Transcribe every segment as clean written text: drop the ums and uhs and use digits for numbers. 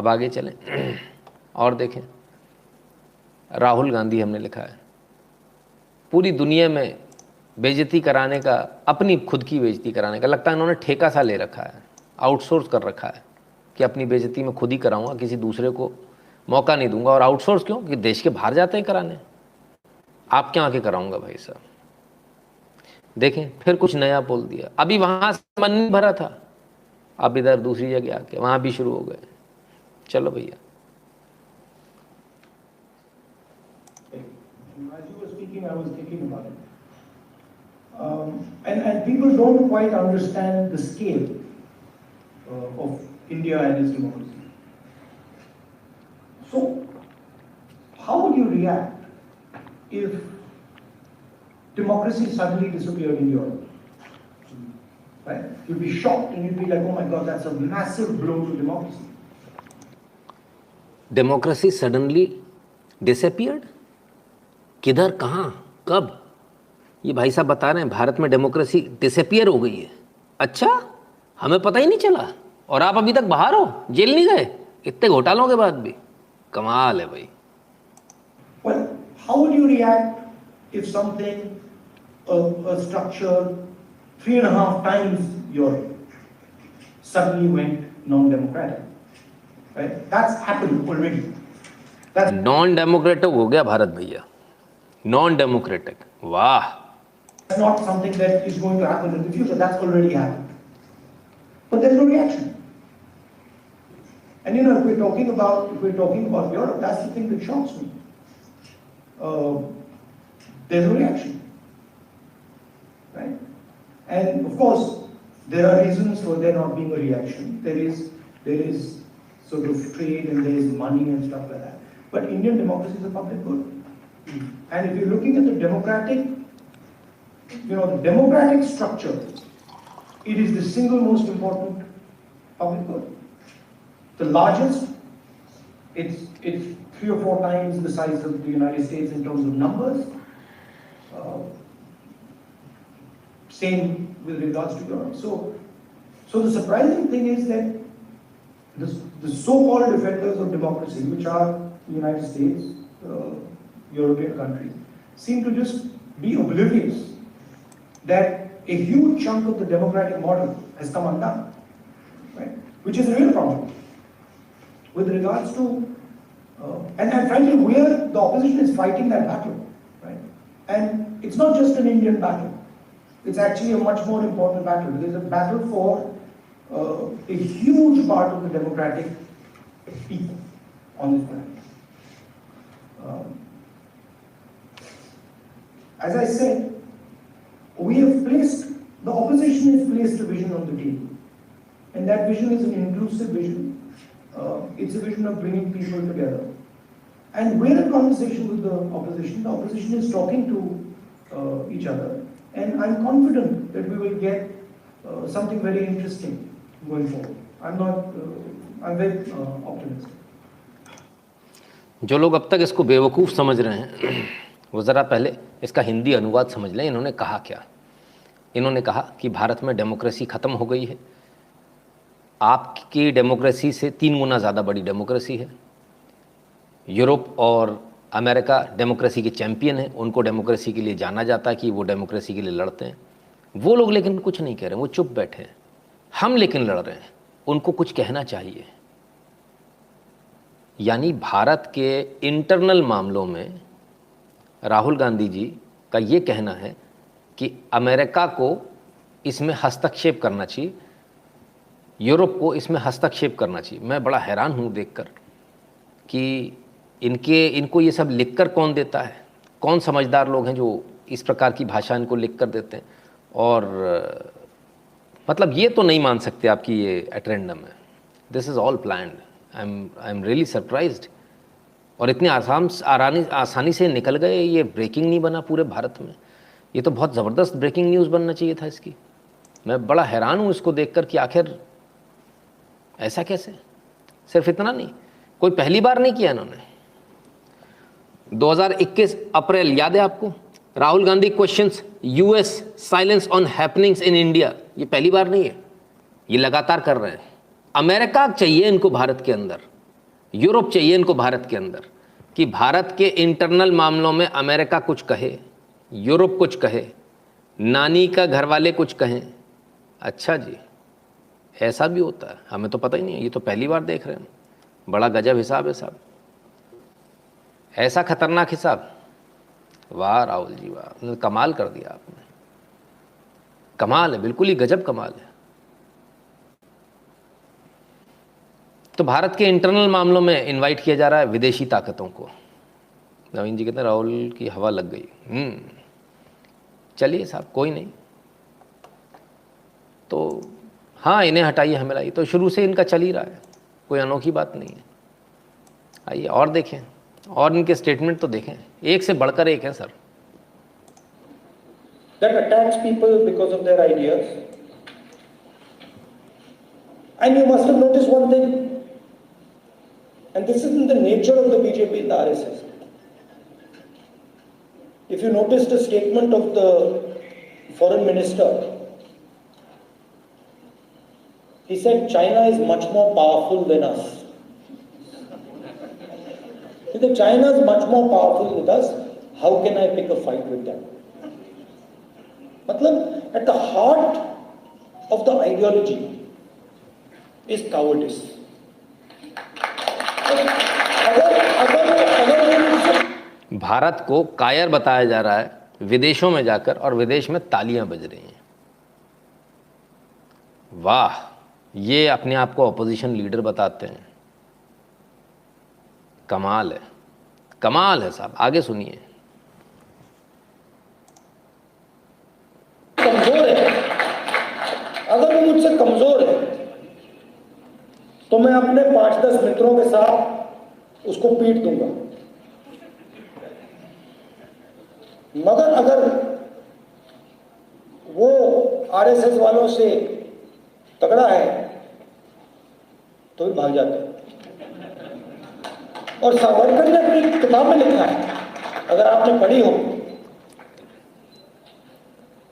अब आगे चलें और देखें, राहुल गांधी हमने लिखा है पूरी दुनिया में बेइज्जती कराने का, अपनी खुद की बेइज्जती कराने का, लगता है इन्होंने ठेका सा ले रखा है, आउटसोर्स कर रखा है कि अपनी बेइज्जती मैं खुद ही कराऊंगा, किसी दूसरे को मौका नहीं दूंगा। और आउटसोर्स क्यों? कि देश के बाहर जाते हैं कराने, आप क्या आके कराऊंगा भाई साहब। देखें फिर कुछ नया बोल दिया, अभी वहां से मन नहीं भरा था, अब इधर दूसरी जगह आके वहां भी शुरू हो गए। चलो भैया। As you were speaking, I was thinking about it. And people don't quite understand the scale of India and its democracy. So, how would you react if democracy suddenly disappeared in Europe? Right? You'd be shocked and you'd be like, oh my God, that's a massive blow to democracy. Democracy suddenly disappeared? किधर, कहाँ, कब? ये भाई साहब बता रहे हैं भारत में डेमोक्रेसी डिसअपियर हो गई है। अच्छा, हमें पता ही नहीं चला, और आप अभी तक बाहर हो, जेल नहीं गए इतने घोटालों के बाद भी। कमाल है भाई। Well, how would you react if something, a structure 3.5 times Europe suddenly went non-democratic? Right? That's happened already. That's non democratic हो गया भारत भैया, नॉन डेमोक्रेटिक। वाह। not something that is going to happen in the future. That's already happened. But there's no reaction. And you know, if we're talking about Europe, that's the thing that shocks me. There's no reaction, right? And of course, there are reasons for there not being a reaction. There is sort of trade and there is money and stuff like that. But Indian democracy is a public good. And if you're looking at the democratic, the democratic structure, it is the single most important public good. The largest, it's 3 or 4 times the size of the United States in terms of numbers. Same with regards to Europe. So the surprising thing is that the so-called defenders of democracy, which are the United States, European countries, seem to just be oblivious that a huge chunk of the democratic model has come undone, right? Which is a real problem with regards to, and frankly, the opposition is fighting that battle, right? And it's not just an Indian battle. It's actually a much more important battle. There's a battle for a huge part of the democratic people on this planet. As I said, the opposition has placed a vision on the table. And that vision is an inclusive vision. It's a vision of bringing people together. And we're in conversation with the opposition. The opposition is talking to each other. And I'm confident that we will get something very interesting going forward. I'm very optimistic. जो लोग अब तक इसको बेवकूफ़ समझ रहे हैं वो ज़रा पहले इसका हिंदी अनुवाद समझ लें। इन्होंने कहा क्या? इन्होंने कहा कि भारत में डेमोक्रेसी ख़त्म हो गई है, आपकी डेमोक्रेसी से 3 गुना ज़्यादा बड़ी डेमोक्रेसी है। यूरोप और अमेरिका डेमोक्रेसी के चैंपियन हैं, उनको डेमोक्रेसी के लिए जाना जाता है कि वो डेमोक्रेसी के लिए लड़ते हैं। वो लोग लेकिन कुछ नहीं कह रहे, वो चुप बैठे हैं। हम लेकिन लड़ रहे हैं, उनको कुछ कहना चाहिए। यानी भारत के इंटरनल मामलों में राहुल गांधी जी का ये कहना है कि अमेरिका को इसमें हस्तक्षेप करना चाहिए, यूरोप को इसमें हस्तक्षेप करना चाहिए। मैं बड़ा हैरान हूँ देखकर कि इनको ये सब लिखकर कौन देता है, कौन समझदार लोग हैं जो इस प्रकार की भाषा इनको लिख कर देते हैं। और मतलब ये तो नहीं मान सकते आपकी ये एटेंडम है, this is all planned. I am really surprised. और इतनी आसानी से निकल गए, ये ब्रेकिंग नहीं बना पूरे भारत में। ये तो बहुत ज़बरदस्त ब्रेकिंग न्यूज़ बनना चाहिए था इसकी। मैं बड़ा हैरान हूँ इसको देखकर कि आखिर ऐसा कैसे। सिर्फ इतना नहीं, कोई पहली बार नहीं किया इन्होंने। 2021 अप्रैल याद है आपको, Rahul Gandhi questions US silence on happenings in India. ये पहली बार नहीं है, ये लगातार कर रहे हैं। अमेरिका चाहिए इनको भारत के अंदर, यूरोप चाहिए इनको भारत के अंदर, कि भारत के इंटरनल मामलों में अमेरिका कुछ कहे, यूरोप कुछ कहे, नानी का घर वाले कुछ कहें। अच्छा जी, ऐसा भी होता है, हमें तो पता ही नहीं है, ये तो पहली बार देख रहे हैं। बड़ा गजब हिसाब है साहब, ऐसा खतरनाक हिसाब। वाह राहुल जी वाह, कमाल कर दिया आपने, कमाल है, बिल्कुल ही गजब कमाल है। तो भारत के इंटरनल मामलों में इनवाइट किया जा रहा है विदेशी ताकतों को। नवीन जी कहते हैं राहुल की हवा लग गई। चलिए साहब, कोई नहीं, तो हाँ इन्हें हटाइए हमें लाइए, तो शुरू से इनका चल ही रहा है, कोई अनोखी बात नहीं है। आइए और देखें, और इनके स्टेटमेंट तो देखें, एक से बढ़कर एक है sir. That attacks people because of their ideas. And you must have noticed one thing, and this is in the nature of the BJP and the RSS. If you noticed a statement of the foreign minister, he said China is much more powerful than us. If China is much more powerful than us, how can I pick a fight with them? मतलब at the heart of the ideology is cowardice. अगर भारत को कायर बताया जा रहा है विदेशों में जाकर, और विदेश में तालियां बज रही हैं। वाह, ये अपने आप को अपोजिशन लीडर बताते हैं, कमाल है, कमाल है साहब। आगे सुनिए। कमजोर है, अगर वो मुझसे कमजोर है तो मैं अपने 5-10 मित्रों के साथ उसको पीट दूंगा, मगर अगर वो आरएसएस वालों से तगड़ा है तो भी भाग जाते हैं। और सावरकर ने अपनी किताब में लिखा है, अगर आपने पढ़ी हो,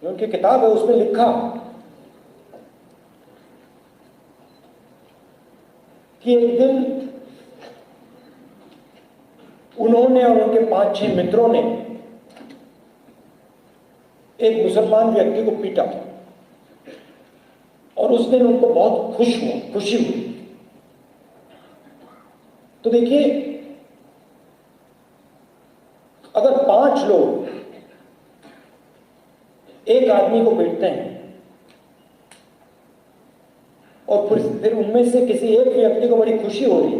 उनकी किताब है, उसमें लिखा कि एक दिन उन्होंने और उनके 5-6 मित्रों ने एक मुसलमान व्यक्ति को पीटा, और उस दिन उनको बहुत खुशी हुई। तो देखिए, अगर 5 लोग एक आदमी को पीटते हैं और फिर उनमें से किसी एक व्यक्ति को बड़ी खुशी हो रही है,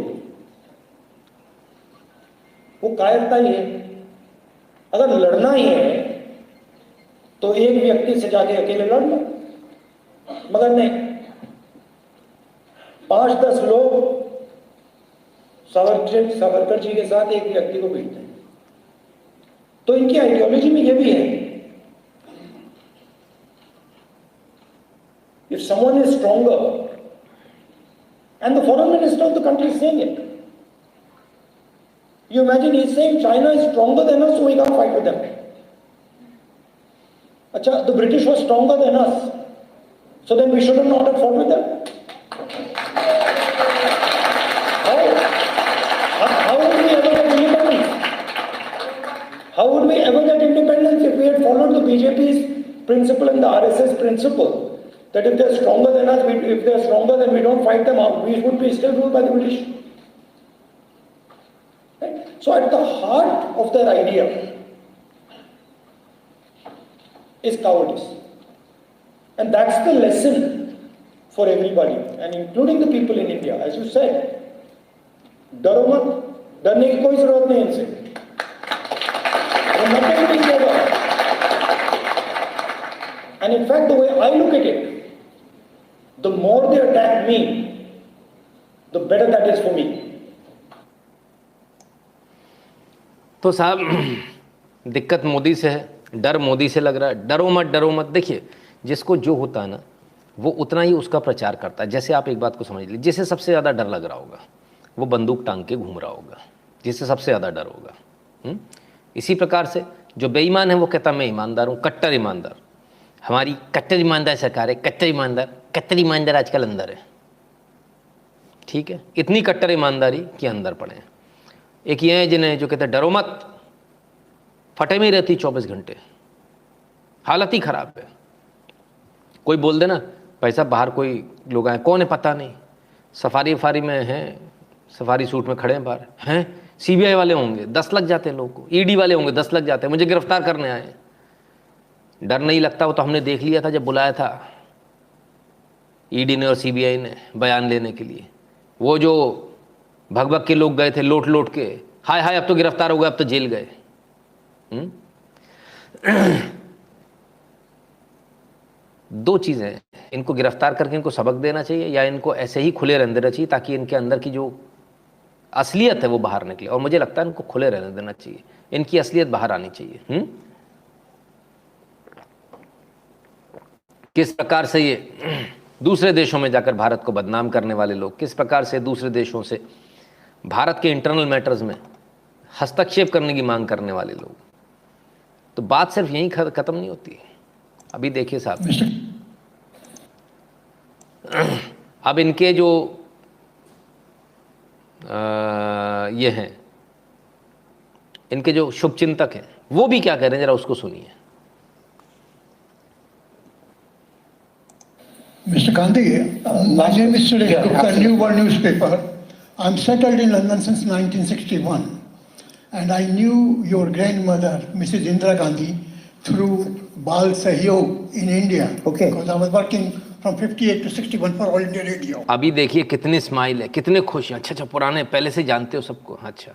वो कायरता ही है। अगर लड़ना ही है तो एक व्यक्ति से जाके अकेले लड़ लो, मगर नहीं, 5-10 लोग सावरकर जी के साथ एक व्यक्ति को पीटते हैं। तो इनकी आइडियोलॉजी में यह भी है, if someone is stronger, and the foreign minister of the country is saying it, you imagine he's saying China is stronger than us, so we can't fight with them. Acha, the British were stronger than us, so then we shouldn't not have fought with them. How would we ever get independence? How would we ever get independence if we had followed the BJP's principle and the RSS principle? That if they're stronger than us, if they're stronger, then we don't fight them out. We would be still ruled by the British. Right? So at the heart of their idea is cowardice. And that's the lesson for everybody, and including the people in India. As you said, डरो मत, डरने की कोई जरूरत नहीं इनसे, nothing is over. And in fact, the way I look at it, the more they attack me, the better that is for me. तो साहब दिक्कत मोदी से है, डर मोदी से लग रहा है। डरो मत, डरो मत। देखिए, जिसको जो होता है ना, वो उतना ही उसका प्रचार करता है। जैसे आप एक बात को समझ लीजिए, जिसे सबसे ज़्यादा डर लग रहा होगा वो बंदूक टांग के घूम रहा होगा, जिससे सबसे ज़्यादा डर होगा। इसी प्रकार से जो बेईमान है वो कहता मैं ईमानदार हूँ, कट्टर ईमानदार, हमारी कट्टर ईमानदार सरकार है, कट्टर ईमानदार आजकल अंदर है। ठीक है, इतनी कट्टर ईमानदारी के अंदर पड़े हैं। एक ये हैं जिन्हें जो कहते हैं डरो मत, फटे में ही रहती 24 घंटे, हालत ही ख़राब है। कोई बोल देना भाई साहब बाहर कोई लोग आए, कौन है पता नहीं, सफारी वफारी में हैं, सफारी सूट में खड़े हैं बाहर, हैं सीबीआई वाले होंगे 10 लग जाते हैं लोगों को, ईडी वाले होंगे 10 लग जाते हैं, मुझे गिरफ्तार करने आए। डर नहीं लगता? वो तो हमने देख लिया था जब बुलाया था ईडी ने और सीबीआई ने बयान लेने के लिए। वो जो भग भग के लोग गए थे लोट लोट के, हाय हाय अब तो गिरफ्तार हो गए, अब तो जेल गए। दो चीज़ें, इनको गिरफ्तार करके इनको सबक देना चाहिए या इनको ऐसे ही खुले रहने देना चाहिए ताकि इनके अंदर की जो असलियत है वो बाहर निकले। और मुझे लगता है इनको खुले रहने देना चाहिए, इनकी असलियत बाहर आनी चाहिए। किस प्रकार से ये दूसरे देशों में जाकर भारत को बदनाम करने वाले लोग, किस प्रकार से दूसरे देशों से भारत के इंटरनल मैटर्स में हस्तक्षेप करने की मांग करने वाले लोग, तो बात सिर्फ यहीं खत्म नहीं होती। अभी देखिए साहब, अब इनके जो ये हैं, इनके जो शुभचिंतक हैं वो भी क्या कह रहे हैं, जरा उसको सुनिए। Mr. Gandhi, my name is Suresh Gupta, New World newspaper. I'm settled in London since 1961, and I knew your grandmother, Mrs. Indira Gandhi, through Bal Sahyog in India. Okay. Because I was working from 58 to 61 for All India Radio. अभी देखिए कितनी smile है, कितने खुश हैं। अच्छा अच्छा, पुराने पहले से जानते हो सबको। अच्छा।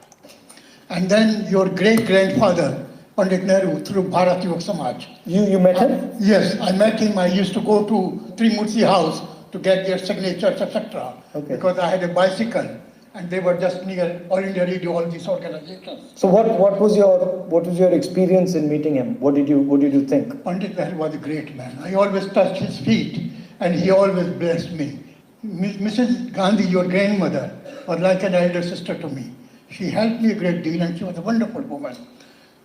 And then your great grandfather, Pandit Nehru, through Bharat Yuva Samaj. You met him? Yes, I met him. I used to go to Trimurti House to get their signatures, etc. Okay. Because I had a bicycle, and they were just near All India Radio, all these organizations. So what was your experience in meeting him? What did you think? Pandit Nehru was a great man. I always touched his feet, and he always blessed me. Mrs. Gandhi, your grandmother, was like an elder sister to me. She helped me a great deal, and she was a wonderful woman.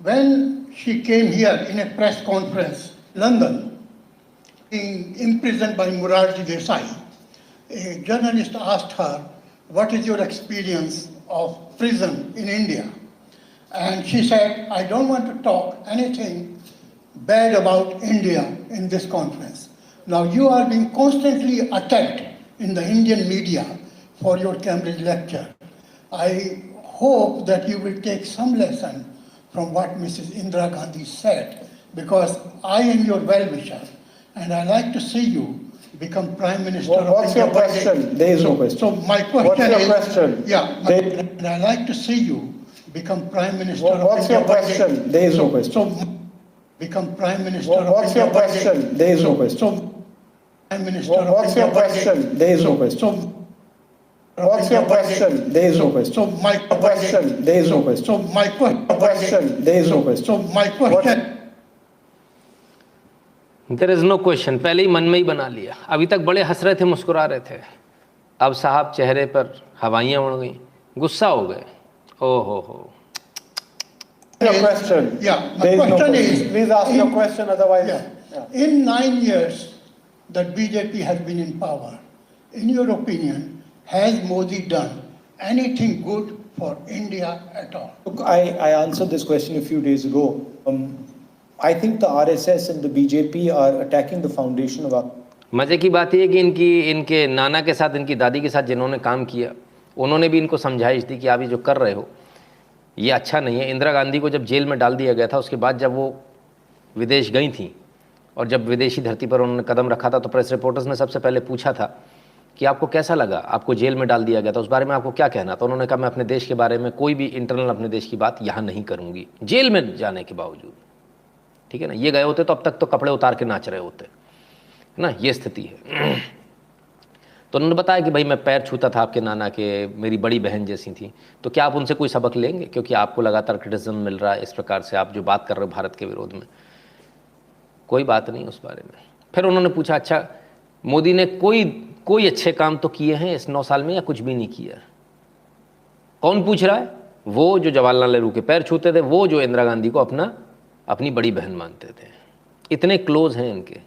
When she came here in a press conference, London, being imprisoned by Morarji Desai, a journalist asked her, "What is your experience of prison in India?" And she said, "I don't want to talk anything bad about India in this conference. Now you are being constantly attacked in the Indian media for your Cambridge lecture. I hope that you will take some lesson from what Mrs. Indira Gandhi said, because I am your well-wisher, and I like to see you become Prime Minister of India. What's your question? There is no question. So my question What's your question? Yeah, and I like to see you become Prime Minister of What's India. your question? There is no question. So become Prime Minister of What's India. your question? There is no question. So Prime Minister of What's India. your question? There is no question. So What's your question? There is no question. So my Question? There is no question. So my Question? There is no question. So my question. There is no question, पहले ही मन में ही बना लिया। अभी तक बड़े हंस रहे थे, मुस्कुरा रहे थे, अब साहब चेहरे पर हवाइयाँ उड़ गई, गुस्सा हो गए। ओ हो। Your question? Yeah, my There is no question question. is. Please ask your question, otherwise. Yeah. In 9 years that BJP has been in power, in your opinion, has Modi done anything good for India at all? Look, I answered this question a few days ago. I think the RSS and the BJP are attacking the foundation of our. मज़े की बात यह है कि इनके नाना के साथ, इनकी दादी के साथ जिन्होंने काम किया, उन्होंने भी इनको समझाइश दी कि आप ये जो कर रहे हो ये अच्छा नहीं है। इंदिरा गांधी को जब जेल में डाल दिया गया था, उसके बाद जब वो विदेश गई थी और जब विदेशी धरती पर उन्होंने कदम रखा था, तो प्रेस रिपोर्टर्स ने सबसे पहले पूछा था कि आपको कैसा लगा, आपको जेल में डाल दिया गया था, उस बारे में आपको क्या कहना। तो उन्होंने कहा मैं अपने देश के बारे में कोई भी इंटरनल अपने देश की बात यहाँ नहीं करूँगी, जेल में जाने के बावजूद। ठीक है ना, ये गए होते तो अब तक तो कपड़े उतार के नाच रहे होते, है ना, ये स्थिति है। तो उन्होंने बताया कि भाई मैं पैर छूता था आपके नाना के, मेरी बड़ी बहन जैसी थी, तो क्या आप उनसे कोई सबक लेंगे, क्योंकि आपको लगातार क्रिटिसिज्म मिल रहा है इस प्रकार से, आप जो बात कर रहे हो भारत के विरोध में। कोई बात नहीं उस बारे में। फिर उन्होंने पूछा अच्छा मोदी ने कोई अच्छे काम तो किए हैं इस 9 साल में या कुछ भी नहीं किया? कौन पूछ रहा है? वो जो जवाहरलाल नेहरू के पैर छूते थे, वो जो इंदिरा गांधी को अपनी बड़ी बहन मानते थे, इतने क्लोज हैं इनके।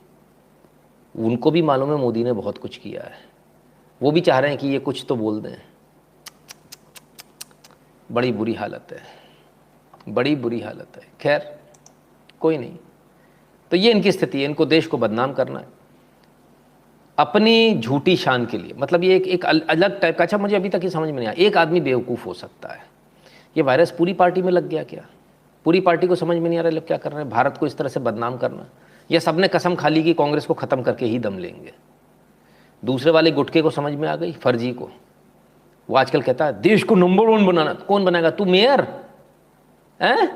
उनको भी मालूम है मोदी ने बहुत कुछ किया है, वो भी चाह रहे हैं कि ये कुछ तो बोल दें। बड़ी बुरी हालत है, बड़ी बुरी हालत है। खैर कोई नहीं, तो ये इनकी स्थिति है, इनको देश को बदनाम करना है अपनी झूठी शान के लिए। मतलब ये एक अलग टाइप का। अच्छा, मुझे अभी तक ये समझ में नहीं आया, एक आदमी बेवकूफ़ हो सकता है, ये वायरस पूरी पार्टी में लग गया क्या? पूरी पार्टी को समझ में नहीं आ रहा लोग क्या कर रहे हैं, भारत को इस तरह से बदनाम करना। या सबने कसम खा ली कि कांग्रेस को ख़त्म करके ही दम लेंगे। दूसरे वाले गुटके को समझ में आ गई, फर्जी को। वो आजकल कहता है देश को नंबर 1 बनाना। कौन बनाएगा? तू मेयर हैं?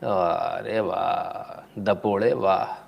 अरे वाह दपोड़े वाह।